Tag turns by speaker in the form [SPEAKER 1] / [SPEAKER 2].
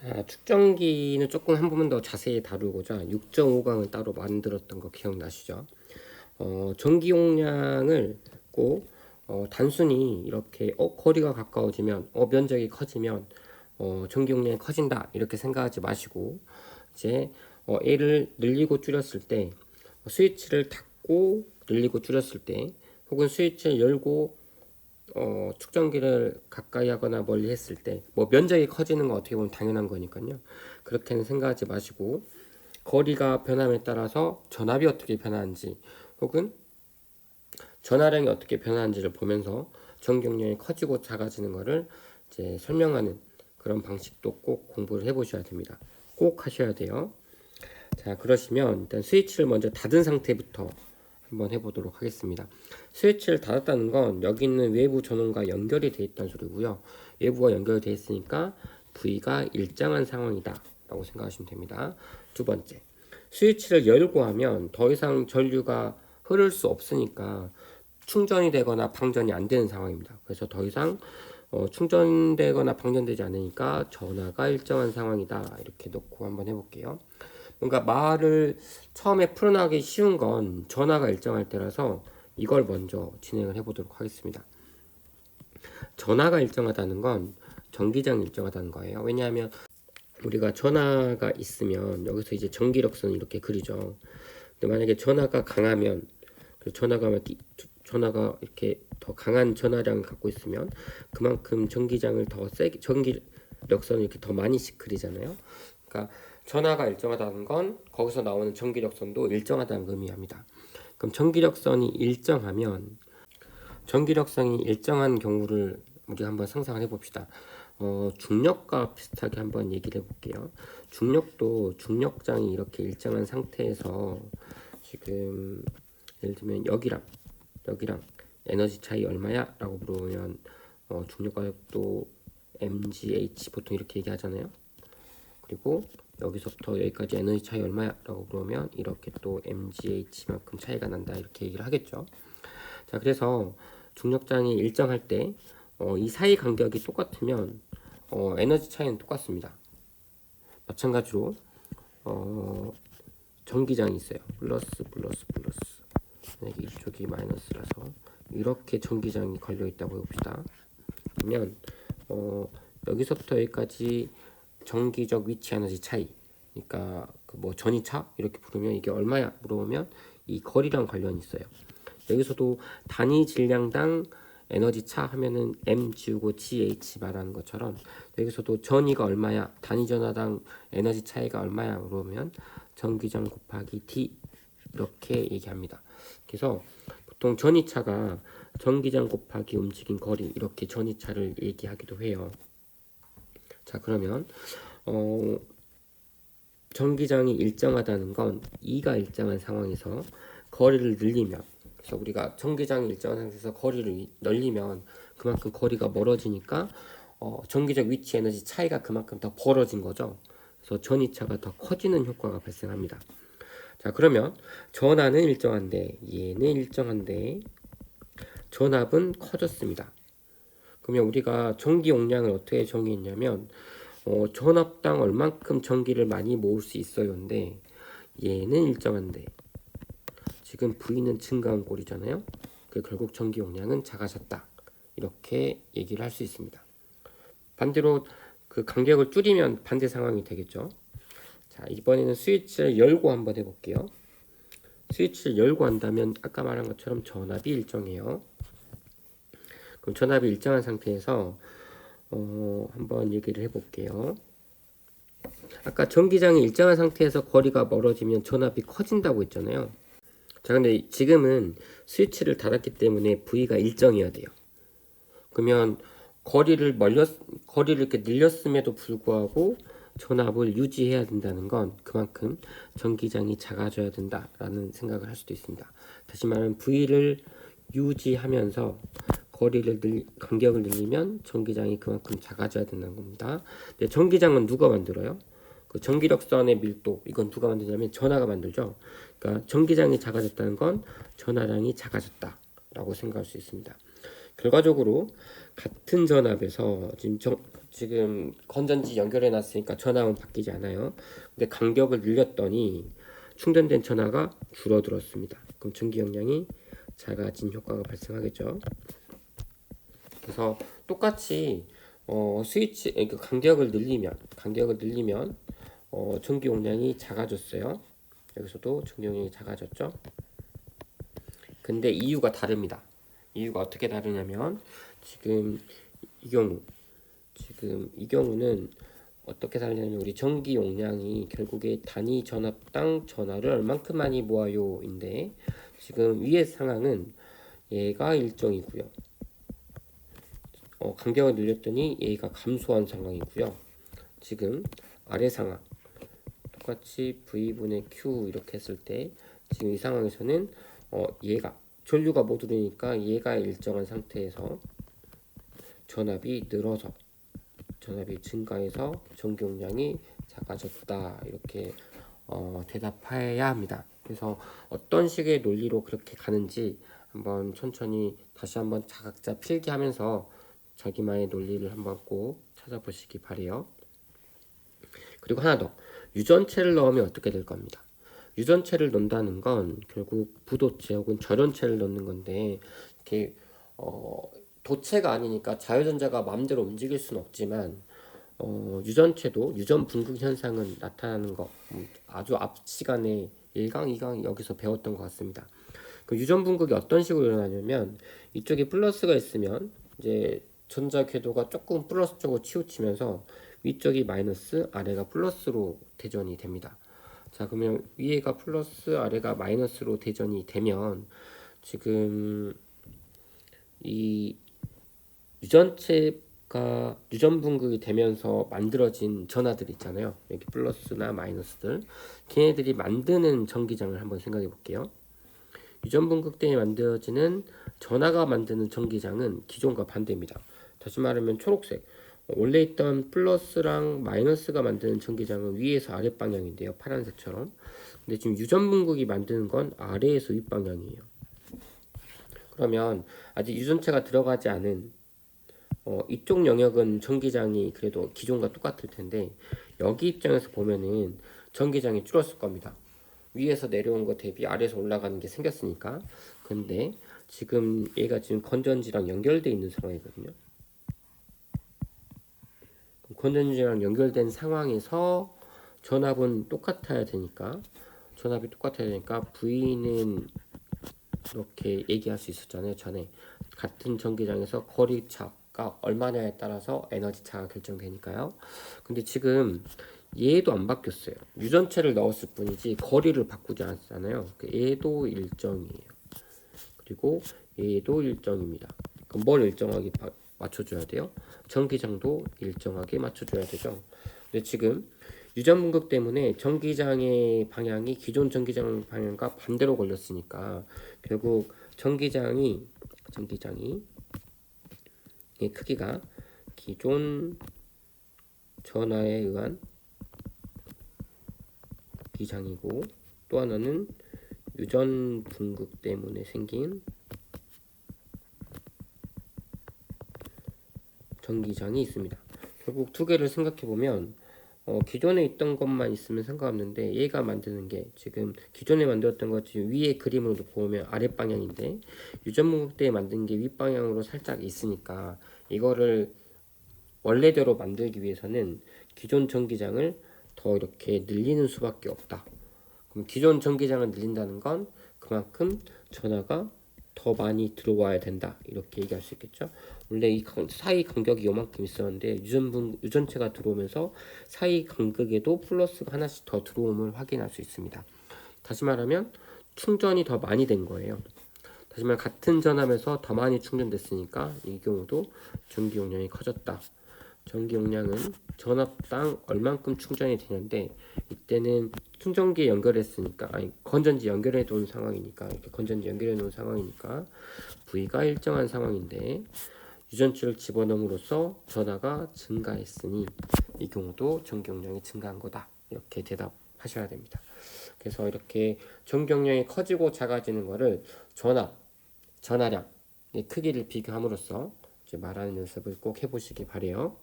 [SPEAKER 1] 자, 축전기는 조금 한 번만 더 자세히 다루고자 6.5강을 따로 만들었던 거 기억나시죠? 전기 용량을 꼭 단순히 이렇게 거리가 가까워지면 면적이 커지면 전기 용량이 커진다 이렇게 생각하지 마시고 이제 얘를 늘리고 줄였을 때 스위치를 닫고 늘리고 줄였을 때 혹은 스위치를 열고 축전기를 가까이 하거나 멀리 했을 때 면적이 커지는 건 어떻게 보면 당연한 거니까요. 그렇게는 생각하지 마시고 거리가 변함에 따라서 전압이 어떻게 변하는지 혹은 전하량이 어떻게 변하는지를 보면서 전기용량이 커지고 작아지는 것을 이제 설명하는 그런 방식도 꼭 공부를 해보셔야 됩니다. 꼭 하셔야 돼요. 자, 그러시면 일단 스위치를 먼저 닫은 상태부터 한번 해보도록 하겠습니다. 스위치를 닫았다는 건 여기 있는 외부 전원과 연결이 되어 있다는 소리고요. 외부가 연결되어 있으니까 V가 일정한 상황이다 라고 생각하시면 됩니다. 두 번째, 스위치를 열고 하면 더 이상 전류가 흐를 수 없으니까 충전이 되거나 방전이 안 되는 상황입니다. 그래서 더 이상 충전되거나 방전되지 않으니까 전하가 일정한 상황이다 이렇게 놓고 한번 해볼게요. 뭔가 말을 처음에 풀어나가기 쉬운 건 전하가 일정할 때라서 이걸 먼저 진행을 해보도록 하겠습니다. 전하가 일정하다는 건 전기장이 일정하다는 거예요. 왜냐하면 우리가 전하가 있으면 여기서 이제 전기력선을 이렇게 그리죠. 근데 만약에 전하가 강하면 전하가 이렇게 더 강한 전하량을 갖고 있으면 그만큼 전기장을 더 세게 전기력선을 이렇게 더 많이씩 그리잖아요. 그러니까 전하가 일정하다는 건 거기서 나오는 전기력선도 일정하다는 의미합니다. 그럼 전기력선이 일정하면 전기력선이 일정한 경우를 우리가 한번 상상을 해봅시다. 중력과 비슷하게 한번 얘기를 해볼게요. 중력도 중력장이 이렇게 일정한 상태에서 지금 예를 들면 여기랑 에너지 차이 얼마야? 라고 물어보면 중력가역도 mgh 보통 이렇게 얘기하잖아요. 그리고 여기서부터 여기까지 에너지 차이 얼마야? 라고 물으면 이렇게 또 mgh만큼 차이가 난다 이렇게 얘기를 하겠죠. 자, 그래서 중력장이 일정할 때 이 사이 간격이 똑같으면 에너지 차이는 똑같습니다. 마찬가지로 전기장이 있어요. 플러스 만약에 이쪽이 마이너스라서 이렇게 전기장이 걸려 있다고 해봅시다. 그러면 여기서부터 여기까지 정기적 위치 에너지 차이, 그러니까 전이차 이렇게 부르면 이게 얼마야 물어보면 이 거리랑 관련이 있어요. 여기서도 단위 질량당 에너지 차 하면은 m 지우고 gh 말하는 것처럼 여기서도 전이가 얼마야, 단위 전하당 에너지 차이가 얼마야 물어보면 전기장 곱하기 d 이렇게 얘기합니다. 그래서 보통 전이차가 전기장 곱하기 움직인 거리 이렇게 전이차를 얘기하기도 해요. 자, 그러면 전기장이 일정하다는 건 E가 일정한 상황에서 거리를 늘리면, 그래서 우리가 전기장이 일정한 상태에서 거리를 늘리면 그만큼 거리가 멀어지니까 전기적 위치 에너지 차이가 그만큼 더 벌어진 거죠. 그래서 전이차가 더 커지는 효과가 발생합니다. 자, 그러면 전하는 일정한데 얘는 일정한데 전압은 커졌습니다. 그러면 우리가 전기 용량을 어떻게 정의했냐면 전압당 얼만큼 전기를 많이 모을 수 있어요인데 얘는 일정한데 지금 V는 증가한 꼴이잖아요. 결국 전기 용량은 작아졌다 이렇게 얘기를 할 수 있습니다. 반대로 그 간격을 줄이면 반대 상황이 되겠죠. 자, 이번에는 스위치를 열고 한번 해볼게요. 스위치를 열고 한다면 아까 말한 것처럼 전압이 일정해요. 그럼 전압이 일정한 상태에서 한번 얘기를 해볼게요. 아까 전기장이 일정한 상태에서 거리가 멀어지면 전압이 커진다고 했잖아요. 자, 근데 지금은 스위치를 닫았기 때문에 V가 일정해야 돼요. 그러면 거리를 이렇게 늘렸음에도 불구하고 전압을 유지해야 된다는 건 그만큼 전기장이 작아져야 된다라는 생각을 할 수도 있습니다. 다시 말하면 V를 유지하면서 간격을 늘리면 전기장이 그만큼 작아져야 된다는 겁니다. 근데 전기장은 누가 만들어요? 그 전기력선의 밀도, 이건 누가 만드냐면 전하가 만들죠. 그러니까 전기장이 작아졌다는 건 전하량이 작아졌다라고 생각할 수 있습니다. 결과적으로 같은 전압에서 지금 지금 건전지 연결해 놨으니까 전압은 바뀌지 않아요. 근데 간격을 늘렸더니 충전된 전압가 줄어들었습니다. 그럼 전기 용량이 작아진 효과가 발생하겠죠. 그래서 똑같이 스위치 그러니까 간격을 늘리면 전기 용량이 작아졌어요. 여기서도 전기 용량이 작아졌죠. 근데 이유가 다릅니다. 이유가 어떻게 다르냐면 지금 이 경우는 어떻게 다르냐면 우리 전기 용량이 결국에 단위 전압당 전하를 얼만큼 많이 모아요인데 지금 위의 상황은 얘가 일정이고요. 간격을 늘렸더니 얘가 감소한 상황이고요. 지금 아래 상황 똑같이 V분의 Q 이렇게 했을 때 지금 이 상황에서는 얘가 전류가 못 오르니까 얘가 일정한 상태에서 전압이 증가해서 전기 용량이 작아졌다 이렇게 대답해야 합니다. 그래서 어떤 식의 논리로 그렇게 가는지 한번 천천히 다시 한번 각자 필기하면서 자기만의 논리를 한번 꼭 찾아보시기 바래요. 그리고 하나 더, 유전체를 넣으면 어떻게 될 겁니다. 유전체를 넣는다는 건 결국 부도체 혹은 절연체를 넣는 건데 이렇게 도체가 아니니까 자유전자가 마음대로 움직일 수는 없지만 유전체도 유전 분극 현상은 나타나는 거 아주 앞 시간에 1강, 2강 여기서 배웠던 것 같습니다. 그 유전 분극이 어떤 식으로 일어나냐면 이쪽에 플러스가 있으면 이제 전자 궤도가 조금 플러스 쪽으로 치우치면서 위쪽이 마이너스, 아래가 플러스로 대전이 됩니다. 자, 그러면 위에가 플러스, 아래가 마이너스로 대전이 되면 지금 이 유전체가 유전 분극이 되면서 만들어진 전하들 있잖아요. 여기 플러스나 마이너스들. 걔네들이 만드는 전기장을 한번 생각해 볼게요. 유전 분극 때문에 만들어지는 전하가 만드는 전기장은 기존과 반대입니다. 다시 말하면 초록색. 원래 있던 플러스랑 마이너스가 만드는 전기장은 위에서 아래 방향인데요. 파란색처럼. 근데 지금 유전 분극이 만드는 건 아래에서 윗 방향이에요. 그러면 아직 유전체가 들어가지 않은 이쪽 영역은 전기장이 그래도 기존과 똑같을 텐데 여기 입장에서 보면은 전기장이 줄었을 겁니다. 위에서 내려온 거 대비 아래에서 올라가는 게 생겼으니까. 근데 지금 얘가 지금 건전지랑 연결되어 있는 상황이거든요. 건전지랑 연결된 상황에서 전압은 똑같아야 되니까 V는 이렇게 얘기할 수 있었잖아요. 전에 같은 전기장에서 거리차가 얼마냐에 따라서 에너지 차가 결정되니까요. 근데 지금 얘도 안 바뀌었어요. 유전체를 넣었을 뿐이지 거리를 바꾸지 않았잖아요. 얘도 일정이에요. 그리고 얘도 일정입니다. 그럼 뭘 일정하게 맞춰줘야 돼요? 전기장도 일정하게 맞춰줘야 되죠. 근데 지금 유전 분극 때문에 전기장의 방향이 기존 전기장 방향과 반대로 걸렸으니까 결국 전기장이 이 크기가 기존 전하에 의한 비장이고 또 하나는 유전 분극 때문에 생긴 전기장이 있습니다. 결국 두 개를 생각해 보면 기존에 있던 것만 있으면 상관없는데 얘가 만드는 게 지금 기존에 만들었던 것 지금 위에 그림으로 보면 아래 방향인데 유전 분극 때 만든 게 윗 방향으로 살짝 있으니까 이거를 원래대로 만들기 위해서는 기존 전기장을 더 이렇게 늘리는 수밖에 없다. 그럼 기존 전기장을 늘린다는 건 그만큼 전하가 더 많이 들어와야 된다 이렇게 얘기할 수 있겠죠. 원래 이 사이 간격이 요만큼 있었는데 유전체가 들어오면서 사이 간격에도 플러스가 하나씩 더 들어옴을 확인할 수 있습니다. 다시 말하면 충전이 더 많이 된 거예요. 다시 말하면 같은 전압에서 더 많이 충전됐으니까 이 경우도 전기 용량이 커졌다. 전기 용량은 전압당 얼만큼 충전이 되는데 이때는 충전기에 연결했으니까 건전지 연결해 놓은 상황이니까 이렇게 건전지 연결해 놓은 상황이니까 V가 일정한 상황인데 유전체를 집어넣음으로써 전하가 증가했으니 이 경우도 전기 용량이 증가한 거다 이렇게 대답하셔야 됩니다. 그래서 이렇게 전기 용량이 커지고 작아지는 거를 전하량의 크기를 비교함으로써 이제 말하는 연습을 꼭 해보시기 바래요.